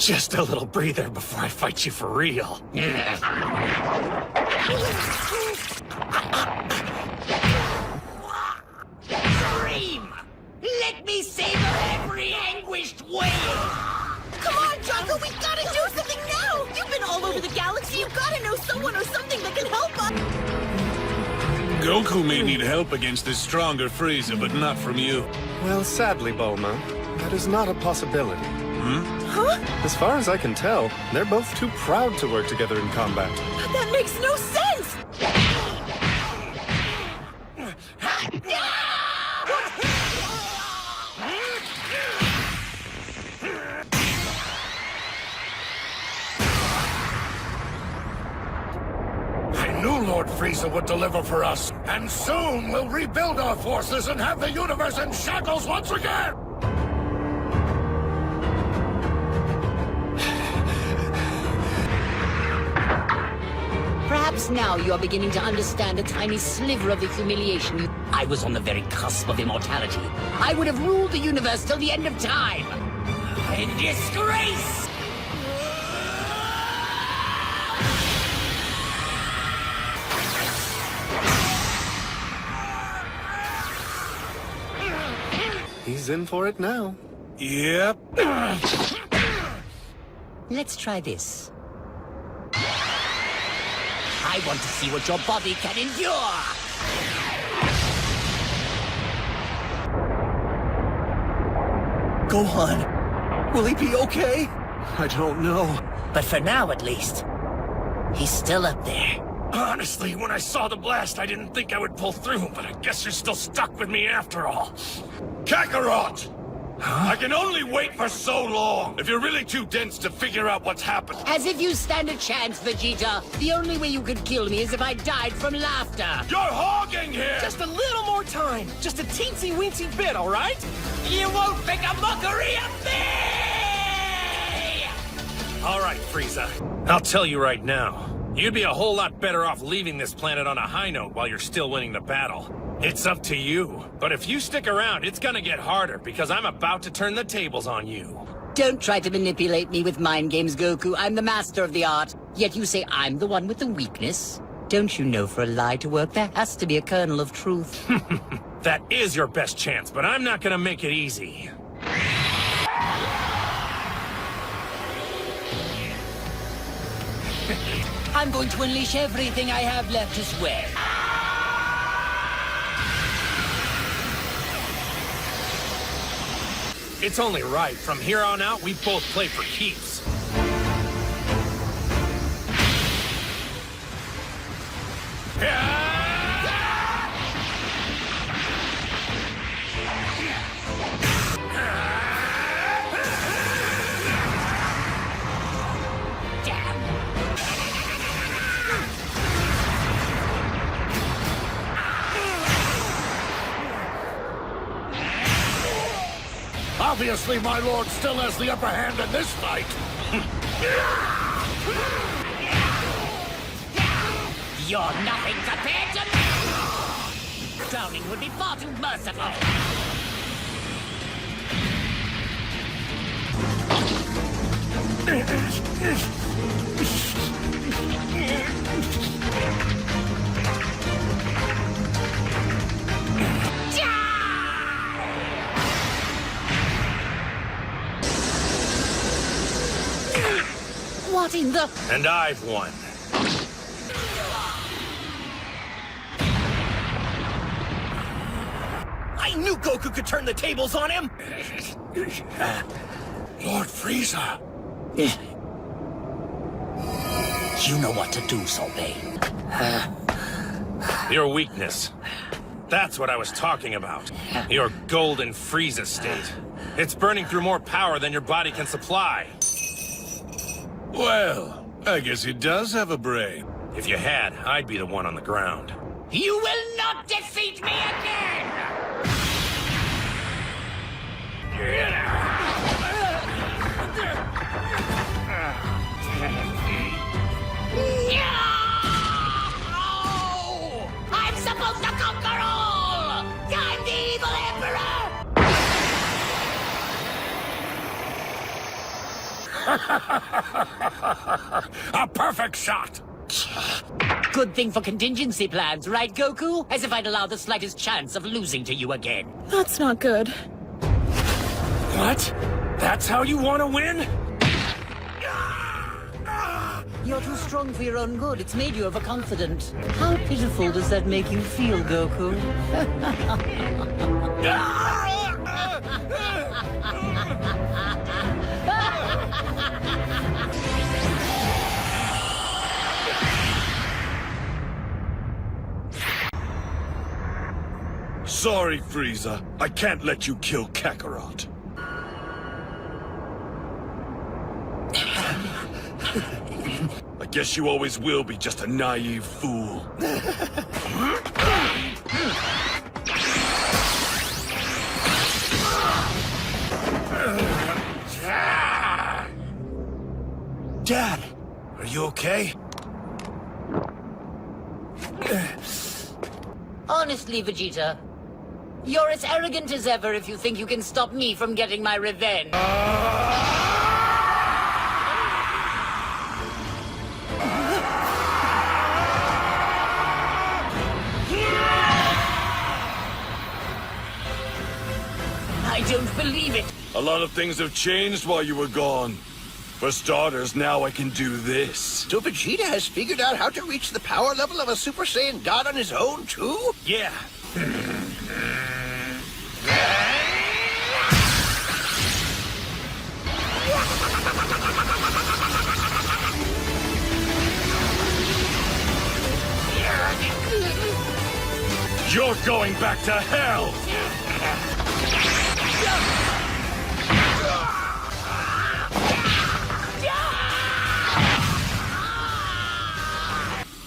Just a little breather before I fight you for real. Dream! Let me savor every anguished wail! Come on, Jocko, we gotta do something now! You've been all over the galaxy, you gotta know someone or something that can help us! Goku may need help against this stronger Frieza, but not from you. Well, sadly, Bulma, that is not a possibility. Huh? As far as I can tell, they're both too proud to work together in combat. That makes no sense! I knew Lord Frieza would deliver for us, and soon we'll rebuild our forces and have the universe in shackles once again! Perhaps now you are beginning to understand a tiny sliver of the humiliation you... I was on the very cusp of immortality. I would have ruled the universe till the end of time. In disgrace! He's in for it now. Yep. Let's try this. I want to see what your body can endure! Gohan, will he be okay? I don't know. But for now, at least, he's still up there. Honestly, when I saw the blast, I didn't think I would pull through, but I guess you're still stuck with me after all. Kakarot! I can only wait for so long. If you're really too dense to figure out what's happened. As if you stand a chance, Vegeta. The only way you could kill me is if I died from laughter. You're hogging here! Just a little more time. Just a teensy-weensy bit, all right? You won't make a mockery of me! All right, Frieza. I'll tell you right now. You'd be a whole lot better off leaving this planet on a high note while you're still winning the battle. It's up to you. But if you stick around, it's gonna get harder, because I'm about to turn the tables on you. Don't try to manipulate me with mind games, Goku. I'm the master of the art. Yet you say I'm the one with the weakness? Don't you know for a lie to work, there has to be a kernel of truth. That is your best chance, but I'm not gonna make it easy. I'm going to unleash everything I have left as well. It's only right. From here on out, we both play for keeps. Obviously, my lord still has the upper hand in this fight. You're nothing compared to me! Drowning would be far too merciful. What in the... And I've won. I knew Goku could turn the tables on him! Lord Frieza! You know what to do, Sobe. Your weakness. That's what I was talking about. Your golden Frieza state. It's burning through more power than your body can supply. Well, I guess he does have a brain. If you had, I'd be the one on the ground. You will not defeat me again! I'm supposed to conquer all! I'm the evil emperor! A perfect shot! Good thing for contingency plans, right, Goku? As if I'd allow the slightest chance of losing to you again. That's not good. What? That's how you want to win? You're too strong for your own good. It's made you overconfident. How pitiful does that make you feel, Goku? Sorry, Frieza. I can't let you kill Kakarot. I guess you always will be just a naive fool. Dad, are you okay? Honestly, Vegeta, you're as arrogant as ever if you think you can stop me from getting my revenge. I don't believe it. A lot of things have changed while you were gone. For starters, now I can do this. So Vegeta has figured out how to reach the power level of a Super Saiyan God on his own, too? Yeah. You're going back to hell!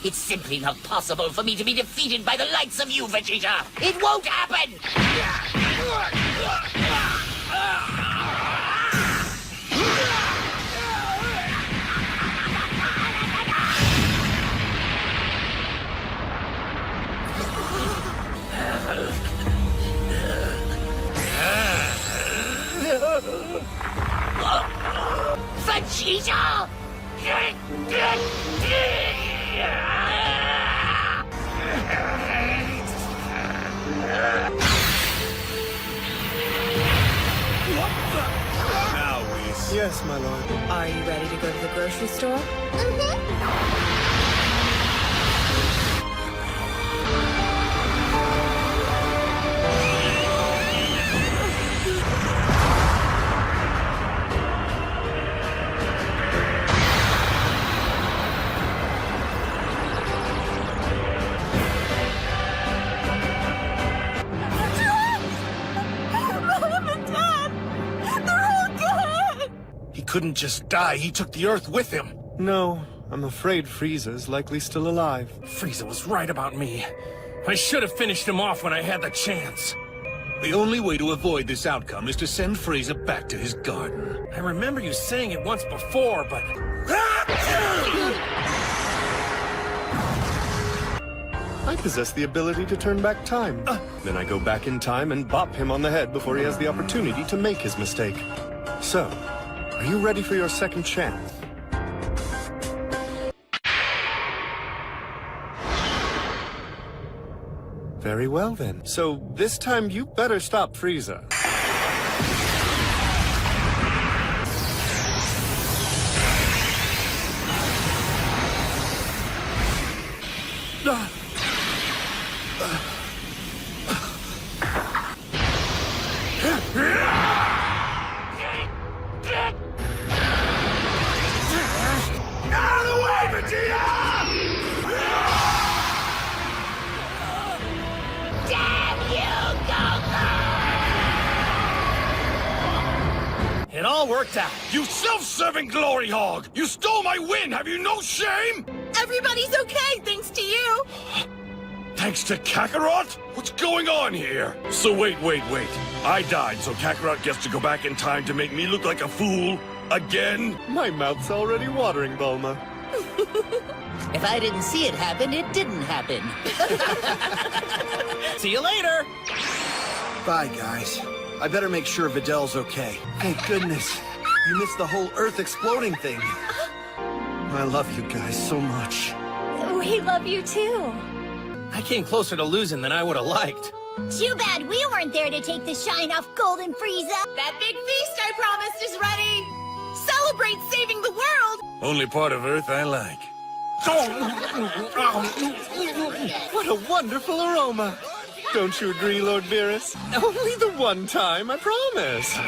It's simply not possible for me to be defeated by the likes of you, Vegeta! It won't happen! Vegeta! Now, Whis. Yes, my lord. Are you ready to go to the grocery store? He couldn't just die, he took the Earth with him. No, I'm afraid Frieza's likely still alive. Frieza was right about me. I should have finished him off when I had the chance. The only way to avoid this outcome is to send Frieza back to his garden. I remember you saying it once before, but... I possess the ability to turn back time. Then I go back in time and bop him on the head before he has the opportunity to make his mistake. So, are you ready for your second chance? Very well then. So this time you better stop Frieza. It all worked out. You self-serving glory hog! You stole my win! Have you no shame? Everybody's okay, thanks to you. Thanks to Kakarot? What's going on here? So wait. I died, so Kakarot gets to go back in time to make me look like a fool? Again? My mouth's already watering, Bulma. If I didn't see it happen, it didn't happen. See you later. Bye, guys. I better make sure Videl's okay. Thank goodness. You missed the whole Earth exploding thing. I love you guys so much. We love you too. I came closer to losing than I would have liked. Too bad we weren't there to take the shine off Golden Frieza. That big feast I promised is ready. Celebrate saving the world. Only part of Earth I like. What a wonderful aroma. Don't you agree, Lord Beerus? Only the one time, I promise.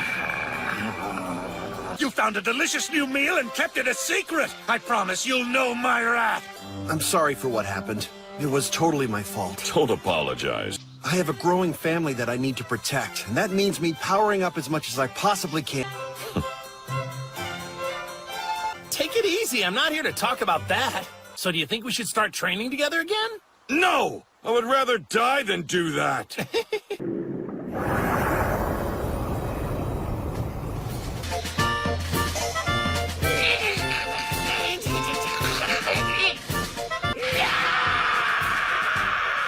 You found a delicious new meal and kept it a secret. I promise you'll know my wrath. I'm sorry for what happened. It was totally my fault. Don't apologize. I have a growing family that I need to protect, and that means me powering up as much as I possibly can. Take it easy. I'm not here to talk about that. So do you think we should start training together again? No! I would rather die than do that.